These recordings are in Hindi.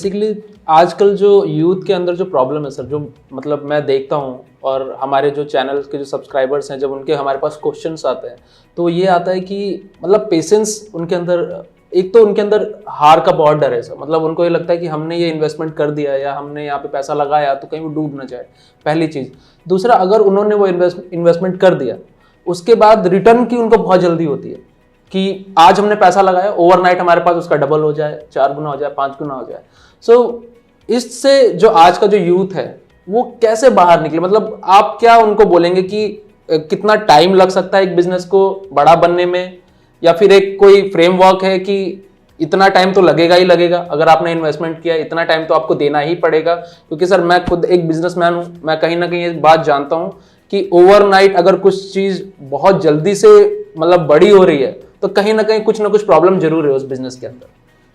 बेसिकली आजकल जो यूथ के अंदर जो प्रॉब्लम है सर, जो मतलब मैं देखता हूँ और हमारे जो चैनल के जो सब्सक्राइबर्स हैं, जब उनके हमारे पास क्वेश्चंस आते हैं तो ये आता है कि मतलब पेशेंस उनके अंदर, एक तो उनके अंदर हार का बहुत डर है सर। मतलब उनको ये लगता है कि हमने ये इन्वेस्टमेंट कर दिया या हमने यहाँ पे पैसा लगाया तो कहीं वो डूब ना जाए, पहली चीज़। दूसरा, अगर उन्होंने वो इन्वेस्टमेंट कर दिया उसके बाद रिटर्न की उनको बहुत जल्दी होती है कि आज हमने पैसा लगाया, ओवरनाइट हमारे पास उसका डबल हो जाए, 4 गुना हो जाए, 5 गुना हो जाए। सो इससे जो आज का जो यूथ है वो कैसे बाहर निकले? मतलब आप क्या उनको बोलेंगे कि कितना टाइम लग सकता है एक बिजनेस को बड़ा बनने में, या फिर एक कोई फ्रेमवर्क है कि इतना टाइम तो लगेगा ही लगेगा, अगर आपने इन्वेस्टमेंट किया इतना टाइम तो आपको देना ही पड़ेगा? क्योंकि सर मैं खुद एक बिजनेसमैन हूं, मैं कहीं ना कहीं ये बात जानता हूं कि ओवरनाइट अगर कुछ चीज बहुत जल्दी से मतलब बड़ी हो रही है तो कहीं ना कुछ प्रॉब्लम जरूर है उस बिजनेस के अंदर,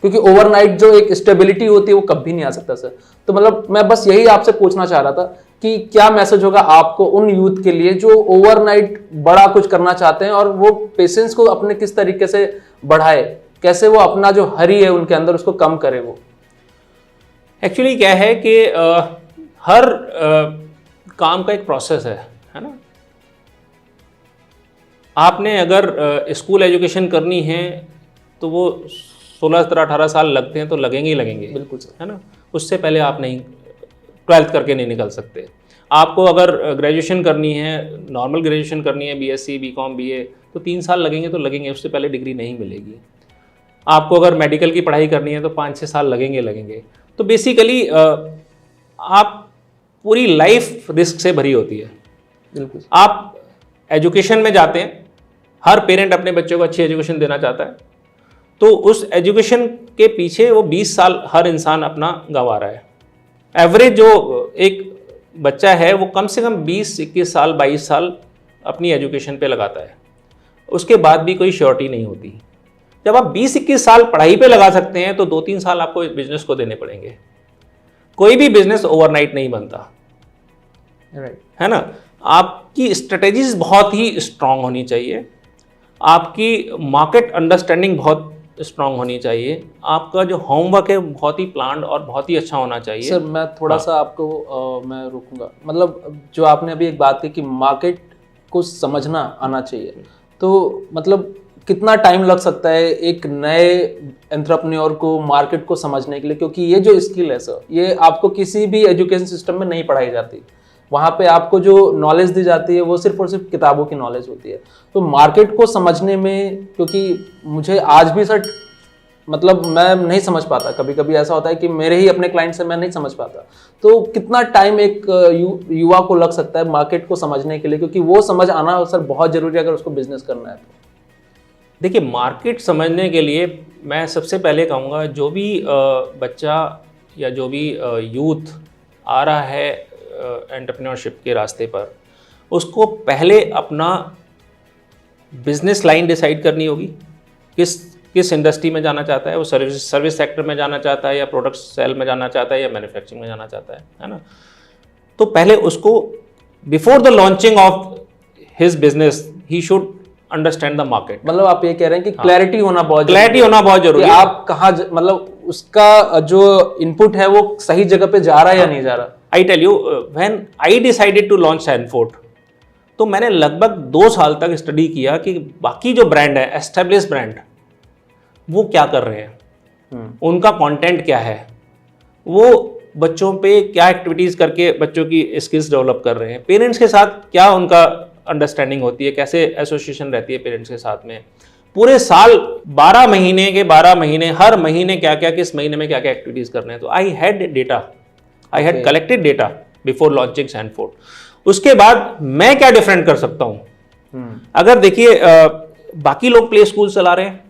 क्योंकि ओवरनाइट जो एक स्टेबिलिटी होती है वो कभी नहीं आ सकता सर। तो मतलब मैं बस यही आपसे पूछना चाह रहा था कि क्या मैसेज होगा आपको उन यूथ के लिए जो ओवरनाइट बड़ा कुछ करना चाहते हैं, और वो पेशेंस को अपने किस तरीके से बढ़ाए, कैसे वो अपना जो हरी है उनके अंदर उसको कम करे? वो एक्चुअली क्या है कि हर काम का एक प्रोसेस है ना। आपने अगर स्कूल एजुकेशन करनी है तो वो 16, 17, 18 साल लगते हैं तो लगेंगे ही लगेंगे, बिल्कुल सर, है ना। उससे पहले आप नहीं 12th करके नहीं निकल सकते। आपको अगर ग्रेजुएशन करनी है, नॉर्मल ग्रेजुएशन करनी है, बीएससी, बीकॉम, बीए, तो 3 साल लगेंगे तो लगेंगे, उससे पहले डिग्री नहीं मिलेगी। आपको अगर मेडिकल की पढ़ाई करनी है तो 5-6 साल लगेंगे। तो बेसिकली आप पूरी लाइफ रिस्क से भरी होती है। बिल्कुल। आप एजुकेशन में जाते हैं, हर पेरेंट अपने बच्चों को अच्छी एजुकेशन देना चाहता है, तो उस एजुकेशन के पीछे वो 20 साल हर इंसान अपना गंवा रहा है। एवरेज जो एक बच्चा है वो कम से कम 20, 21 साल, 22 साल अपनी एजुकेशन पे लगाता है, उसके बाद भी कोई श्योरिटी नहीं होती। जब आप 20-21 साल पढ़ाई पे लगा सकते हैं तो 2-3 साल आपको इस बिजनेस को देने पड़ेंगे। कोई भी बिजनेस ओवरनाइट नहीं बनता, राइट, है ना। आपकी स्ट्रेटेजीज बहुत ही स्ट्रांग होनी चाहिए, आपकी मार्केट अंडरस्टैंडिंग बहुत स्ट्रांग होनी चाहिए, आपका जो होमवर्क है बहुत ही प्लान्ड और बहुत ही अच्छा होना चाहिए। सर मैं थोड़ा सा आपको मैं रोकूंगा। मतलब जो आपने अभी एक बात की कि मार्केट को समझना आना चाहिए, तो मतलब कितना टाइम लग सकता है एक नए एंटरप्रेन्योर को मार्केट को समझने के लिए? क्योंकि ये जो स्किल है सर, ये आपको किसी भी एजुकेशन सिस्टम में नहीं पढ़ाई जाती। वहाँ पे आपको जो नॉलेज दी जाती है वो सिर्फ और सिर्फ किताबों की नॉलेज होती है। तो मार्केट को समझने में, क्योंकि मुझे आज भी सर मतलब मैं नहीं समझ पाता, कभी कभी ऐसा होता है कि मेरे ही अपने क्लाइंट से मैं नहीं समझ पाता, तो कितना टाइम एक युवा को लग सकता है मार्केट को समझने के लिए? क्योंकि वो समझ आना सर बहुत जरूरी है अगर उसको बिजनेस करना है तो। देखिए, मार्केट समझने के लिए मैं सबसे पहले कहूँगा, जो भी बच्चा या जो भी यूथ आ रहा है एंटरप्रेन्योरशिप के रास्ते पर, उसको पहले अपना बिजनेस लाइन डिसाइड करनी होगी। किस इंडस्ट्री में जाना चाहता है वो, सर्विस सेक्टर में जाना चाहता है या प्रोडक्ट सेल में जाना चाहता है या मैन्युफैक्चरिंग में जाना चाहता है ना। तो पहले उसको before the launching of his business he should understand the market. मतलब आप ये कह रहे हैं कि क्लैरिटी होना बहुत जरूरी है। आप कहाँ मतलब उसका जो इनपुट है वो सही जगह पे जा रहा है या नहीं जा रहा। I tell you, when I decided to launch Sanford, तो मैंने लगभग 2 साल तक स्टडी किया कि बाकी जो ब्रांड है, एस्टेब्लिश ब्रांड, वो क्या कर रहे हैं, उनका कंटेंट क्या है, वो बच्चों पे क्या एक्टिविटीज़ करके बच्चों की स्किल्स डेवलप कर रहे हैं, पेरेंट्स के साथ क्या उनका अंडरस्टैंडिंग होती है, कैसे एसोसिएशन रहती है पेरेंट्स के साथ में, पूरे साल 12 महीने के 12 महीने हर महीने क्या क्या, किस महीने में क्या क्या एक्टिविटीज़ कर रहे हैं। तो I had data, I had collected data before launching Sanford. उसके बाद मैं क्या डिफरेंट कर सकता हूँ? अगर देखिए बाकी लोग प्ले स्कूल चला रहे हैं,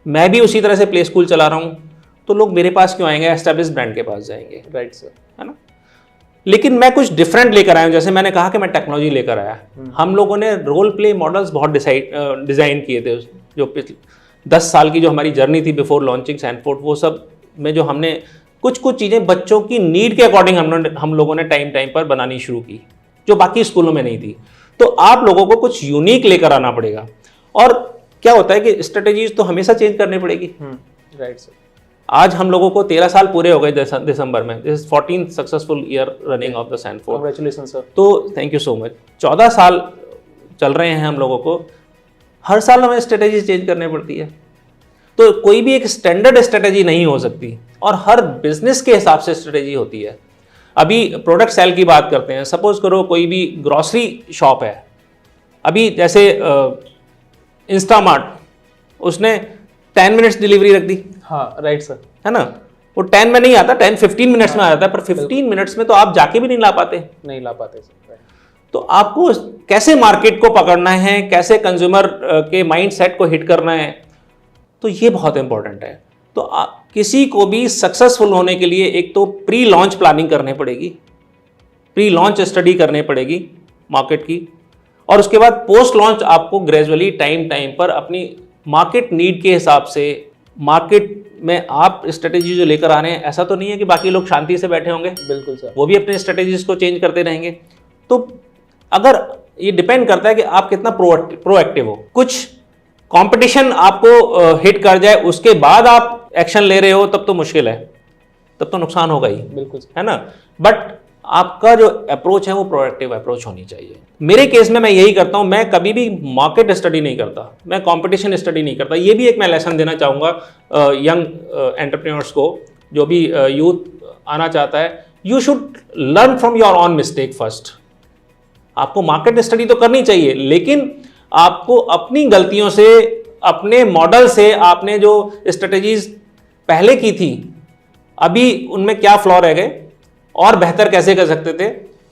मैं भी उसी तरह से प्ले स्कूल चला रहा हूँ, तो लोग मेरे पास क्यों आएंगे? एस्टेब्लिश ब्रांड के पास जाएंगे। राइट सर, है ना। लेकिन मैं कुछ डिफरेंट लेकर आया हूँ। जैसे मैंने कहा कि मैं टेक्नोलॉजी लेकर आया, हम लोगों ने रोल प्ले मॉडल्स बहुत डिज़ाइन किए थे। जो 10 साल की जो हमारी जर्नी थी बिफोर लॉन्चिंग सैनफोर्ड, वो सब में जो हमने कुछ चीज़ें बच्चों की नीड के अकॉर्डिंग हम लोगों ने टाइम पर बनानी शुरू की, जो बाकी स्कूलों में नहीं थी। तो आप लोगों को कुछ यूनिक लेकर आना पड़ेगा। और क्या होता है कि स्ट्रेटेजीज तो हमेशा चेंज करनी पड़ेगी। Right sir. आज हम लोगों को 13 साल पूरे हो गए दिसंबर में। This is 14th successful year running of the Sanford. Congratulation sir. तो थैंक यू सो मच। 14 साल चल रहे हैं हम लोगों को, हर साल हमें स्ट्रेटेजी चेंज करनी पड़ती है। तो कोई भी एक स्टैंडर्ड स्ट्रेटेजी नहीं हो सकती, और हर बिजनेस के हिसाब से स्ट्रेटेजी होती है। अभी प्रोडक्ट सेल की बात करते हैं, सपोज करो कोई भी ग्रॉसरी शॉप है, अभी जैसे इंस्टामार्ट, उसने 10 मिनट्स डिलीवरी रख दी। हाँ राइट सर। है ना, वो 10 में नहीं आता, 10-15 मिनट्स में आ जाता है, पर 15 मिनट्स में तो आप जाके भी नहीं ला पाते सर। तो आपको कैसे मार्केट को पकड़ना है, कैसे कंज्यूमर के माइंड सेट को हिट करना है, तो ये बहुत इंपॉर्टेंट है। तो किसी को भी सक्सेसफुल होने के लिए एक तो प्री लॉन्च प्लानिंग करनी पड़ेगी, प्री लॉन्च स्टडी करनी पड़ेगी मार्केट की, और उसके बाद पोस्ट लॉन्च आपको ग्रेजुअली टाइम पर अपनी मार्केट नीड के हिसाब से, मार्केट में आप स्ट्रेटेजी जो लेकर आ रहे हैं, ऐसा तो नहीं है कि बाकी लोग शांति से बैठे होंगे। बिल्कुल सर। वो भी अपने स्ट्रेटेजीज को चेंज करते रहेंगे। तो अगर ये डिपेंड करता है कि आप कितना प्रोएक्टिव हो। कुछ कंपटीशन आपको हिट कर जाए, उसके बाद आप एक्शन ले रहे हो, तब तो मुश्किल है, तब तो नुकसान होगा ही। बिल्कुल है ना। बट आपका जो अप्रोच है वो प्रोएक्टिव अप्रोच होनी चाहिए। मेरे केस में मैं यही करता हूं, मैं कभी भी मार्केट स्टडी नहीं करता, मैं कंपटीशन स्टडी नहीं करता। ये भी एक मैं लेसन देना चाहूँगा यंग एंटरप्रेन्योर्स को, जो भी यूथ आना चाहता है। You should learn from your on mistake first. आपको मार्केट स्टडी तो करनी चाहिए, लेकिन आपको अपनी गलतियों से, अपने मॉडल से, आपने जो स्ट्रेटेजीज पहले की थी, अभी उनमें क्या फ्लॉ रह गए और बेहतर कैसे कर सकते थे,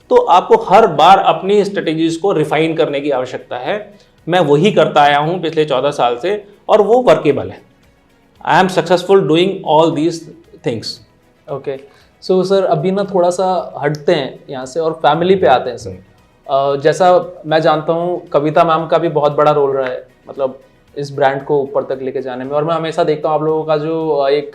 तो आपको हर बार अपनी स्ट्रेटेजीज को रिफाइन करने की आवश्यकता है। मैं वही करता आया हूं पिछले 14 साल से, और वो वर्केबल है। I am successful doing all these things. Okay, so sir अभी ना थोड़ा सा हटते हैं यहाँ से और फैमिली पे आते हैं सर। जैसा मैं जानता हूँ कविता मैम का भी बहुत बड़ा रोल रहा है, मतलब इस ब्रांड को ऊपर तक लेके जाने में, और मैं हमेशा देखता हूँ आप लोगों का जो एक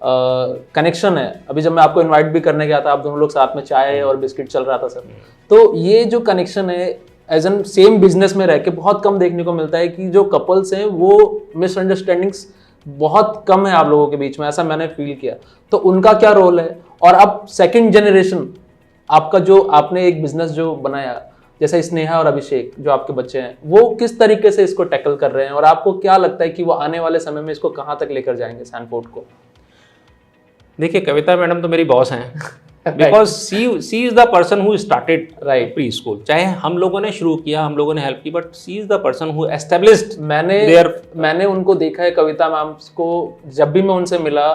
कनेक्शन है। अभी जब मैं आपको इनवाइट भी करने गया था, आप दोनों लोग साथ में चाय और बिस्किट चल रहा था सर, तो ये जो कनेक्शन है एज एन सेम बिजनेस में रह के बहुत कम देखने को मिलता है कि जो कपल्स हैं वो मिसअंडरस्टैंडिंग्स बहुत कम है आप लोगों के बीच में, ऐसा मैंने फील किया। तो उनका क्या रोल है, और अब सेकंड जनरेशन आपका जो आपने एक बिजनेस जो बनाया, जैसे स्नेहा और अभिषेक जो आपके बच्चे हैं, वो किस तरीके से इसको टैकल कर रहे हैं, और आपको क्या लगता है कि वो आने वाले समय में इसको कहाँ तक लेकर जाएंगे सैनफोर्ड को? देखिए, कविता मैडम तो मेरी बॉस हैं, because she is the person who started preschool. चाहे हम लोगों ने शुरू किया, हम लोगों ने हेल्प की, but she is the person who established. मैंने उनको देखा है, कविता मैम को जब भी मैं उनसे मिला,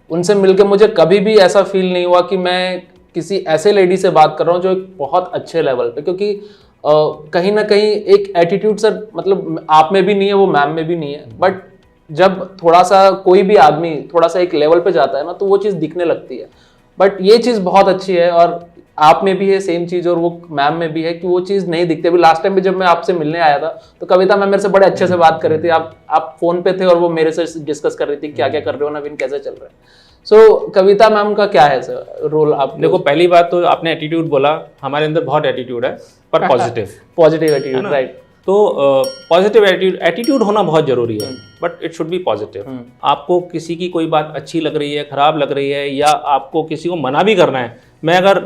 उनसे मिलकर मुझे कभी भी ऐसा फील नहीं हुआ कि मैं किसी ऐसे लेडी से बात कर रहा हूँ जो एक बहुत अच्छे लेवल पे, क्योंकि कहीं ना कहीं एक एटीट्यूड सर, मतलब आप में भी नहीं है, वो मैम में भी नहीं है, बट जब थोड़ा सा कोई भी आदमी थोड़ा सा एक लेवल पे जाता है ना, तो वो चीज़ दिखने लगती है। बट ये चीज़ बहुत अच्छी है, और आप में भी है सेम चीज़, और वो मैम में भी है कि वो चीज़ नहीं दिखती। अभी लास्ट टाइम भी जब मैं आपसे मिलने आया था, तो कविता मैम मेरे से बड़े अच्छे से बात कर रही थी, आप फोन पे थे और वो मेरे से डिस्कस कर रही थी क्या क्या कर रहे हो नवीन, कैसे चल रहा है। सो कविता मैम का क्या है सर रोल? आप देखो, पहली बात तो आपने एटीट्यूड बोला, हमारे अंदर बहुत एटीट्यूड है, पर पॉजिटिव एटीट्यूड, राइट। तो पॉजिटिव एटीट्यूड होना बहुत जरूरी है, but it should be positive. आपको किसी की कोई बात अच्छी लग रही है, खराब लग रही है, या आपको किसी को मना भी करना है, मैं अगर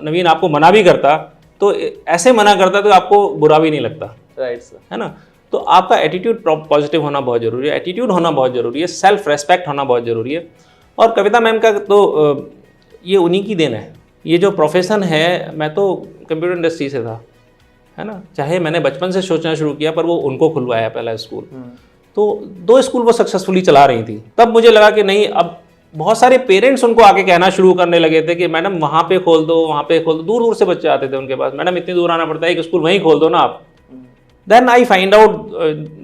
नवीन आपको मना भी करता, तो ऐसे मना करता तो आपको बुरा भी नहीं लगता, राइट सर, है ना। तो आपका एटीट्यूड पॉजिटिव होना बहुत जरूरी है, एटीट्यूड होना बहुत जरूरी है, सेल्फ रेस्पेक्ट होना बहुत जरूरी है। और कविता मैम का तो ये उन्हीं की देन है। ये जो प्रोफेशन है, मैं तो कंप्यूटर इंडस्ट्री से था, है ना, चाहे मैंने बचपन से सोचना शुरू किया, पर वो उनको खुलवाया पहला स्कूल। तो 2 स्कूल वो सक्सेसफुली चला रही थी। तब मुझे लगा कि नहीं, अब बहुत सारे पेरेंट्स उनको आके कहना शुरू करने लगे थे कि मैडम वहाँ पे खोल दो, वहाँ पे खोल दो। दूर दूर से बच्चे आते थे उनके पास, मैडम इतनी दूर आना पड़ता है, एक स्कूल वहीं खोल दो ना आप। Then I find out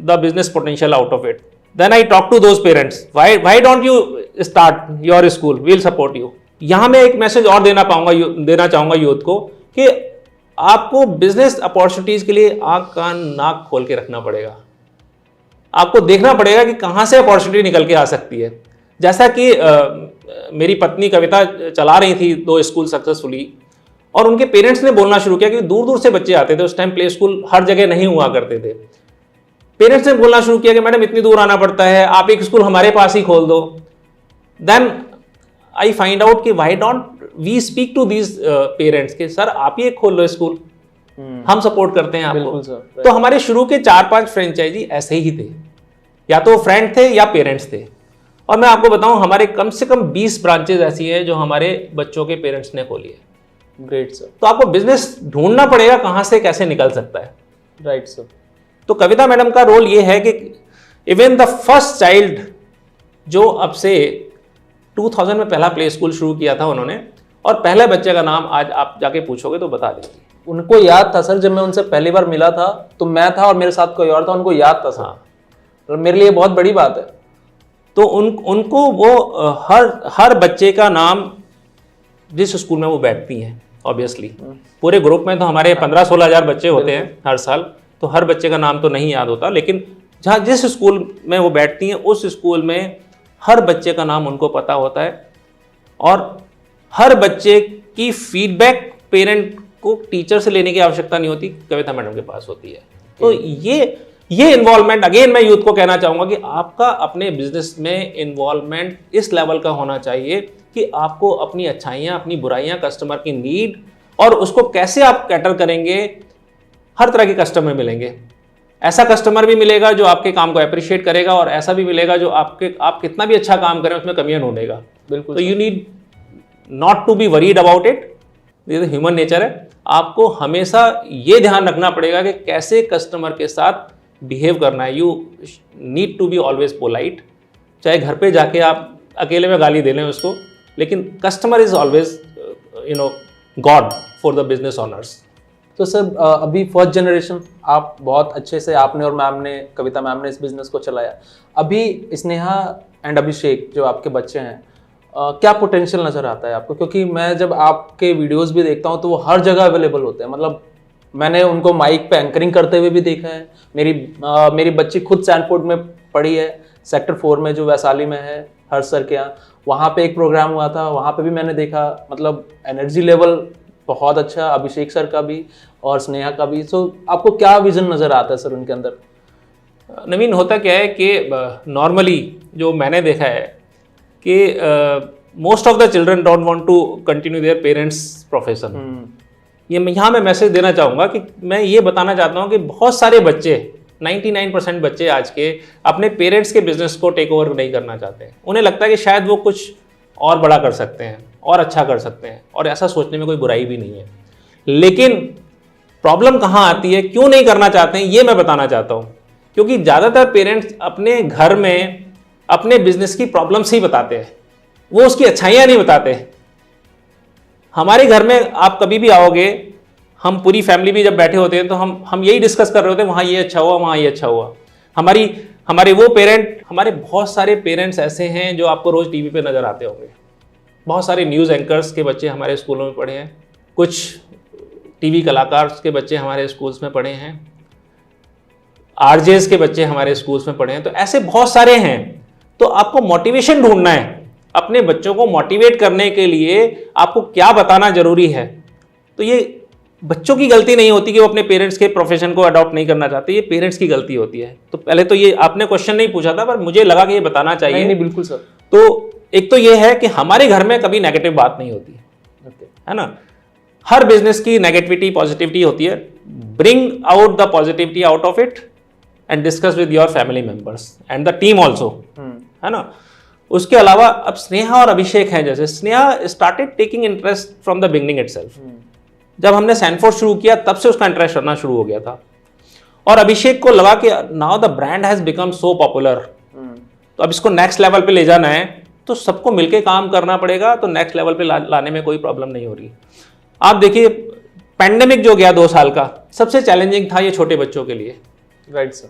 the business potential out of it. Then I talk to those parents, why don't you start your school, we will support you. यहाँ मैं एक मैसेज और देना चाहूँगा यूथ को कि आपको बिजनेस अपॉर्चुनिटीज के लिए आंख कान नाक खोल के रखना पड़ेगा। आपको देखना पड़ेगा कि कहाँ से अपॉर्चुनिटी निकल के आ सकती है। जैसा कि मेरी पत्नी कविता चला रही थी 2 स्कूल सक्सेसफुली, और उनके पेरेंट्स ने बोलना शुरू किया कि दूर दूर से बच्चे आते थे, उस टाइम प्ले स्कूल हर जगह नहीं हुआ करते थे। पेरेंट्स ने बोलना शुरू किया कि मैडम इतनी दूर आना पड़ता है, आप एक स्कूल हमारे पास ही खोल दो। देन आई फाइंड आउट कि why don't we speak to these parents के सर आप ही एक खोल लो स्कूल, हम सपोर्ट करते हैं आपको। तो हमारे शुरू के 4-5 फ्रेंचाइजी ऐसे ही थे, या तो फ्रेंड थे या पेरेंट्स थे। और मैं आपको बताऊं हमारे कम से कम 20 ब्रांचेज ऐसी हैं जो हमारे बच्चों के पेरेंट्स ने खोली है। Great sir. तो आपको बिजनेस ढूंढना पड़ेगा कहां से कैसे निकल सकता है। Right sir. तो कविता मैडम का रोल ये है कि इवन द फर्स्ट चाइल्ड जो अब से 2000 में पहला प्ले स्कूल शुरू किया था उन्होंने, और पहले बच्चे का नाम आज आप जाके पूछोगे तो बता देंगे। उनको याद था सर, जब मैं उनसे पहली बार मिला था तो मैं था और मेरे साथ कोई और था, उनको याद था सर। और मेरे लिए बहुत बड़ी बात है। तो उनको वो हर बच्चे का नाम, जिस स्कूल में वो बैठती हैं ऑब्वियसली, पूरे ग्रुप में तो हमारे 15-16 हज़ार बच्चे होते हैं हर साल, तो हर बच्चे का नाम तो नहीं याद होता, लेकिन जहाँ जिस स्कूल में वो बैठती हैं उस स्कूल में हर बच्चे का नाम उनको पता होता है। और हर बच्चे की फीडबैक पेरेंट को टीचर से लेने की आवश्यकता नहीं होती, कविता मैडम के पास होती है। तो ये इन्वॉल्वमेंट, अगेन मैं यूथ को कहना चाहूंगा कि आपका अपने बिजनेस में इन्वॉल्वमेंट इस लेवल का होना चाहिए कि आपको अपनी अच्छाइयाँ, अपनी बुराइयाँ, कस्टमर की नीड और उसको कैसे आप कैटर करेंगे। हर तरह के कस्टमर मिलेंगे, ऐसा कस्टमर भी मिलेगा जो आपके काम को अप्रिशिएट करेगा, और ऐसा भी मिलेगा जो आप कितना भी अच्छा काम करें उसमें कमियां ढूंढेगा। बिल्कुल। तो you need not to be worried about it, ये ह्यूमन नेचर है। आपको हमेशा ये ध्यान रखना पड़ेगा कि कैसे कस्टमर के साथ बिहेव करना है। You need to be always polite, चाहे घर पे जाके आप अकेले में गाली दे लें उसको, लेकिन customer is always God for the business honours. तो सर अभी फर्स्ट जनरेशन आप बहुत अच्छे से, आपने और मैम ने, कविता मैम ने इस बिजनेस को चलाया। अभी स्नेहा एंड अभिषेक जो आपके बच्चे हैं, क्या पोटेंशियल नज़र आता है आपको? क्योंकि मैं जब आपके वीडियोस भी देखता हूँ तो वो हर जगह अवेलेबल होते हैं। मतलब मैंने उनको माइक पे एंकरिंग करते हुए भी देखा है। मेरी बच्ची खुद सैनफोर्ड में पढ़ी है, सेक्टर 4 में जो वैशाली में है, हर्ष सर के यहाँ। वहाँ पे एक प्रोग्राम हुआ था, वहाँ पे भी मैंने देखा, मतलब एनर्जी लेवल बहुत अच्छा, अभिषेक सर का भी और स्नेहा का भी। सो आपको क्या विजन नज़र आता है सर उनके अंदर? नवीन, होता क्या है कि नॉर्मली जो मैंने देखा है कि most of the children don't want to continue their parents profession. ये यहाँ मैं मैसेज देना चाहूँगा कि मैं ये बताना चाहता हूँ कि बहुत सारे बच्चे, 99% बच्चे आज के अपने पेरेंट्स के बिजनेस को टेक ओवर नहीं करना चाहते हैं। उन्हें लगता है कि शायद वो कुछ और बड़ा कर सकते हैं और अच्छा कर सकते हैं, और ऐसा सोचने में कोई बुराई भी नहीं है। लेकिन प्रॉब्लम कहाँ आती है, क्यों नहीं करना चाहते हैं, ये मैं बताना चाहता हूँ। क्योंकि ज़्यादातर पेरेंट्स अपने घर में अपने बिजनेस की प्रॉब्लम्स ही बताते हैं, वो उसकी अच्छाइयाँ नहीं बताते। हमारे घर में आप कभी भी आओगे, हम पूरी फैमिली भी जब बैठे होते हैं तो हम यही डिस्कस कर रहे होते हैं, वहाँ ये अच्छा हुआ, वहाँ ये अच्छा हुआ। हमारे वो पेरेंट, हमारे बहुत सारे पेरेंट्स ऐसे हैं जो आपको रोज़ टीवी पे नज़र आते होंगे। बहुत सारे न्यूज़ एंकर्स के बच्चे हमारे स्कूलों में पढ़े हैं, कुछ टीवी कलाकार के बच्चे हमारे स्कूल्स में पढ़े हैं, आरजेस के बच्चे हमारे स्कूल्स में पढ़े हैं। तो ऐसे बहुत सारे हैं। तो आपको मोटिवेशन ढूंढना है, अपने बच्चों को मोटिवेट करने के लिए आपको क्या बताना जरूरी है। तो ये बच्चों की गलती नहीं होती कि वो अपने पेरेंट्स के प्रोफेशन को अडॉप्ट नहीं करना चाहते, ये पेरेंट्स की गलती होती है। तो पहले तो ये आपने क्वेश्चन नहीं पूछा था, पर मुझे लगा कि ये बताना चाहिए। नहीं, बिल्कुल सर। तो एक तो ये है कि हमारे घर में कभी नेगेटिव बात नहीं होती है ना। हर बिजनेस की नेगेटिविटी पॉजिटिविटी होती है। Bring out the positivity out of it and discuss with your family members and the team also, है ना। उसके अलावा अब स्नेहा और अभिषेक हैं, जैसे Sneha started taking interest from the beginning itself. जब हमने सैनफोर्ड शुरू किया तब से उसका इंटरेस्ट रहना शुरू हो गया था। और अभिषेक को लगा कि now the brand has become so popular, तो अब इसको नेक्स्ट लेवल पे ले जाना है तो सबको मिलके काम करना पड़ेगा। तो नेक्स्ट लेवल पे लाने में कोई प्रॉब्लम नहीं हो रही। आप देखिए, पैंडेमिक जो गया 2 साल का, सबसे चैलेंजिंग था ये छोटे बच्चों के लिए। Right sir.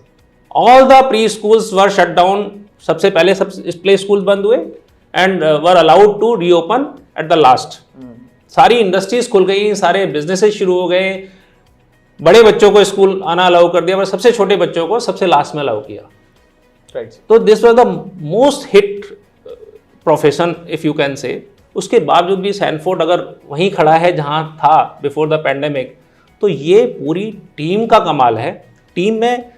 All the preschools were shut down. सबसे पहले सब प्ले स्कूल बंद हुए and were allowed to reopen at the last. सारी इंडस्ट्रीज खुल गई, सारे बिजनेसेस शुरू हो गए, बड़े बच्चों को स्कूल आना अलाउ कर दिया, पर सबसे छोटे बच्चों को सबसे लास्ट में अलाउ किया। राइट। तो this was the most hit profession if you can say. उसके बावजूद भी सैनफोर्ड अगर वहीं खड़ा है जहां था बिफोर द पैंडेमिक, तो ये पूरी टीम का कमाल है। टीम में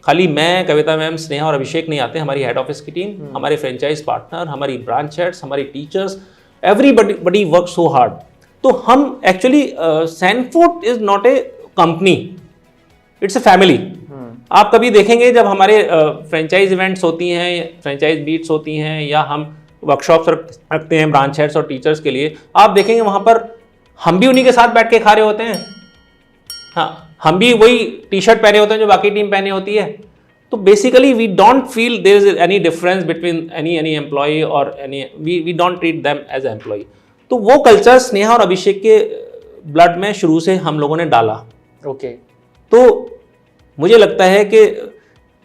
खाली मैं, कविता मैम, स्नेहा और अभिषेक नहीं आते, हमारी हेड ऑफिस की टीम, हमारे फ्रेंचाइज पार्टनर, हमारी ब्रांच हेड्स, हमारी teachers, everybody work so hard. तो हम actually Sanford is not a company, it's a family. आप कभी देखेंगे जब हमारे फ्रेंचाइज इवेंट्स होती हैं, फ्रेंचाइज मीट्स होती हैं, या हम वर्कशॉप्स रखते हैं ब्रांच हेड्स और टीचर्स के लिए, आप देखेंगे वहां पर हम भी उन्हीं के साथ बैठ के खा रहे होते हैं। हाँ, हम भी वही टी शर्ट पहने होते हैं जो बाकी टीम पहने होती है। तो basically we don't feel there is any difference between any employ और any, we don't treat them as employ. तो वो कल्चर स्नेहा और अभिषेक के ब्लड में शुरू से हम लोगों ने डाला। ओके। तो मुझे लगता है कि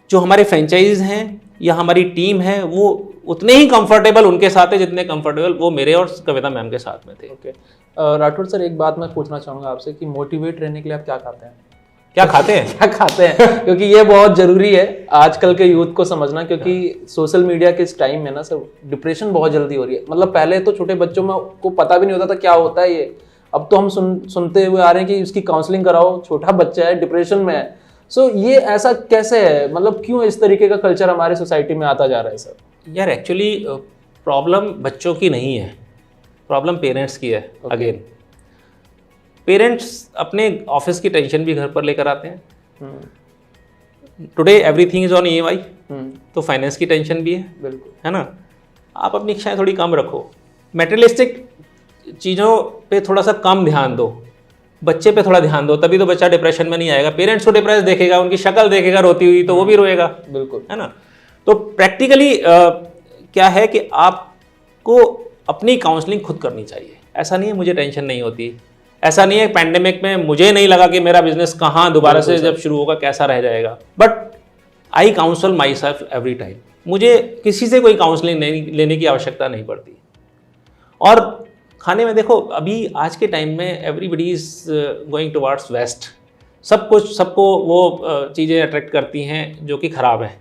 जो हमारे फ्रेंचाइज हैं या हमारी टीम है वो उतने ही कंफर्टेबल उनके साथ है जितने कंफर्टेबल वो मेरे और कविता मैम के साथ में थे। ओके। राठौर सर, एक बात मैं पूछना चाहूँगा आपसे कि मोटिवेट रहने के लिए आप क्या खाते हैं? क्या खाते हैं? क्या खाते हैं? क्योंकि ये बहुत जरूरी है आजकल के यूथ को समझना, क्योंकि सोशल मीडिया के इस टाइम में ना सर डिप्रेशन बहुत जल्दी हो रही है। मतलब पहले तो छोटे बच्चों में को पता भी नहीं होता था क्या होता है ये, अब तो हम सुनते हुए आ रहे हैं कि उसकी काउंसलिंग कराओ, छोटा बच्चा है डिप्रेशन में है। सो ये ऐसा कैसे है? मतलब क्यों इस तरीके का कल्चर हमारे सोसाइटी में आता जा रहा है सर? यार एक्चुअली प्रॉब्लम बच्चों की नहीं है, प्रॉब्लम पेरेंट्स की है। अगेन पेरेंट्स अपने ऑफिस की टेंशन भी घर पर लेकर आते हैं। Today everything is on EMI, तो फाइनेंस की टेंशन भी है, बिल्कुल, है ना। आप अपनी इच्छाएं थोड़ी कम रखो, मटेरियलिस्टिक चीज़ों पे थोड़ा सा कम ध्यान दो, बच्चे पे थोड़ा ध्यान दो, तभी तो बच्चा डिप्रेशन में नहीं आएगा। पेरेंट्स को डिप्रेस देखेगा, उनकी शक्ल देखेगा रोती हुई, तो वो भी रोएगा, बिल्कुल, है ना। तो प्रैक्टिकली क्या है कि आपको अपनी काउंसलिंग खुद करनी चाहिए। ऐसा नहीं है मुझे टेंशन नहीं होती, ऐसा नहीं है पैंडेमिक में मुझे नहीं लगा कि मेरा बिजनेस कहाँ दोबारा से जब शुरू होगा कैसा रह जाएगा, but I counsel myself every time. मुझे किसी से कोई काउंसलिंग लेने की आवश्यकता नहीं पड़ती। और खाने में देखो, अभी आज के टाइम में everybody is going towards waste, सबको वो चीज़ें अट्रैक्ट करती हैं जो कि खराब है।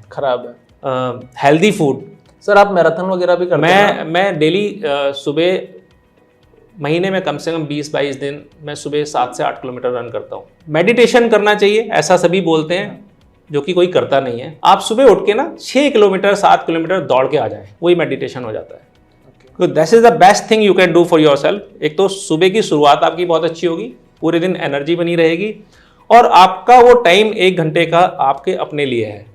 Healthy food. सर आप मैराथन वगैरह भी करते हैं? मैं डेली सुबह, महीने में कम से कम 20-22 दिन मैं सुबह 7 से 8 किलोमीटर रन करता हूँ। मेडिटेशन करना चाहिए, ऐसा सभी बोलते हैं, जो कि कोई करता नहीं है। आप सुबह उठ के ना 6 किलोमीटर 7 किलोमीटर दौड़ के आ जाएं, वही मेडिटेशन हो जाता है। तो that is the best thing you can do for your self. एक तो सुबह की शुरुआत आपकी बहुत अच्छी होगी, पूरे दिन एनर्जी बनी रहेगी, और आपका वो टाइम 1 घंटे का आपके अपने लिए है।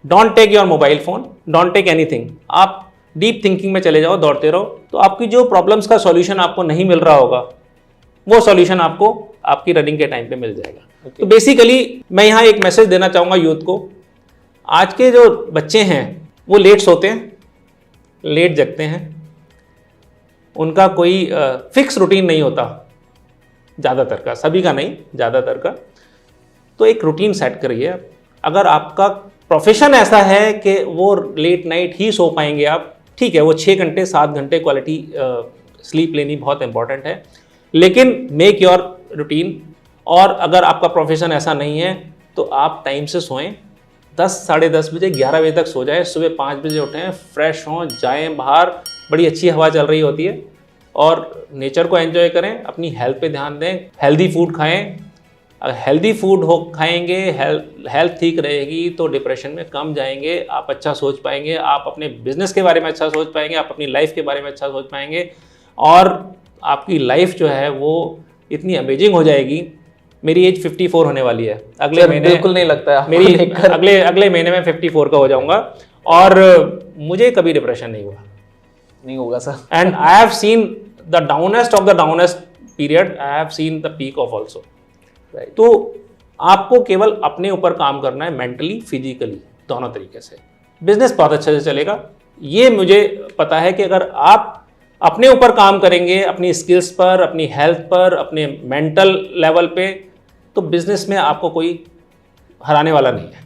Don't take your mobile phone, don't take anything. आप डीप थिंकिंग में चले जाओ, दौड़ते रहो, तो आपकी जो प्रॉब्लम्स का सॉल्यूशन आपको नहीं मिल रहा होगा, वो सॉल्यूशन आपको आपकी रनिंग के टाइम पे मिल जाएगा। तो बेसिकली मैं यहाँ एक मैसेज देना चाहूँगा यूथ को। आज के जो बच्चे हैं वो लेट सोते हैं, लेट जगते हैं, उनका कोई फिक्स रूटीन नहीं होता, ज़्यादातर का, सभी का नहीं, ज़्यादातर का। तो एक रूटीन सेट करिए। अगर आपका प्रोफेशन ऐसा है कि वो लेट नाइट ही सो पाएंगे आप, ठीक है, वो 6 घंटे 7 घंटे क्वालिटी स्लीप लेनी बहुत इंपॉर्टेंट है, लेकिन मेक योर रूटीन। और अगर आपका प्रोफेशन ऐसा नहीं है तो आप टाइम से सोएं, 10 साढ़े 10 बजे 11 बजे तक सो जाएं, सुबह 5 बजे उठें, फ्रेश हों, जाएं बाहर, बड़ी अच्छी हवा चल रही होती है, और नेचर को एंजॉय करें, अपनी हेल्थ पे ध्यान दें, हेल्दी फूड खाएं। अगर हेल्दी फूड खाएंगे, हेल्थ ठीक रहेगी, तो डिप्रेशन में कम जाएंगे, आप अच्छा सोच पाएंगे, आप अपने बिजनेस के बारे में अच्छा सोच पाएंगे, आप अपनी लाइफ के बारे में अच्छा सोच पाएंगे, और आपकी लाइफ जो है वो इतनी अमेजिंग हो जाएगी। मेरी एज 54 होने वाली है अगले महीने, बिल्कुल नहीं लगता है मेरी अगले महीने में 54 का हो जाऊंगा, और मुझे कभी डिप्रेशन नहीं होगा sir. And I have seen the downest of the downest period, I have seen the peak of also. तो आपको केवल अपने ऊपर काम करना है, मेंटली फिजिकली दोनों तरीके से। बिजनेस बहुत अच्छे से चलेगा, ये मुझे पता है कि अगर आप अपने ऊपर काम करेंगे, अपनी स्किल्स पर, अपनी हेल्थ पर, अपने मेंटल लेवल पे, तो बिजनेस में आपको कोई हराने वाला नहीं है।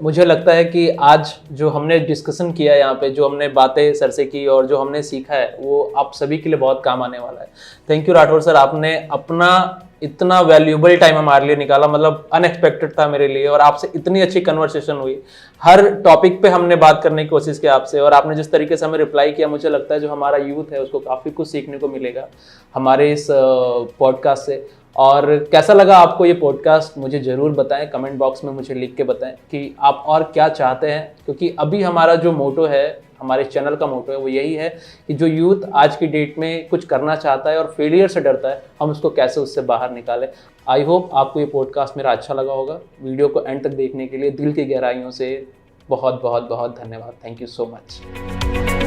मुझे लगता है कि आज जो हमने डिस्कशन किया है यहाँ पे, जो हमने बातें सर से की और जो हमने सीखा है, वो आप सभी के लिए बहुत काम आने वाला है। थैंक यू राठौर सर, आपने अपना इतना वैल्यूबल टाइम हमारे लिए निकाला, मतलब अनएक्सपेक्टेड था मेरे लिए, और आपसे इतनी अच्छी कन्वर्सेशन हुई, हर टॉपिक पे हमने बात करने की कोशिश की आपसे, और आपने जिस तरीके से हमें रिप्लाई किया, मुझे लगता है जो हमारा यूथ है उसको काफ़ी कुछ सीखने को मिलेगा हमारे इस पॉडकास्ट से। और कैसा लगा आपको ये पॉडकास्ट मुझे ज़रूर बताएं, कमेंट बॉक्स में मुझे लिख के बताएं कि आप और क्या चाहते हैं, क्योंकि अभी हमारा जो मोटो है, हमारे चैनल का मोटो है, वो यही है कि जो यूथ आज की डेट में कुछ करना चाहता है और फेलियर से डरता है, हम उसको कैसे उससे बाहर निकालें। आई होप आपको ये पॉडकास्ट मेरा अच्छा लगा होगा। वीडियो को एंड तक देखने के लिए दिल की गहराइयों से बहुत बहुत बहुत धन्यवाद। Thank you so much.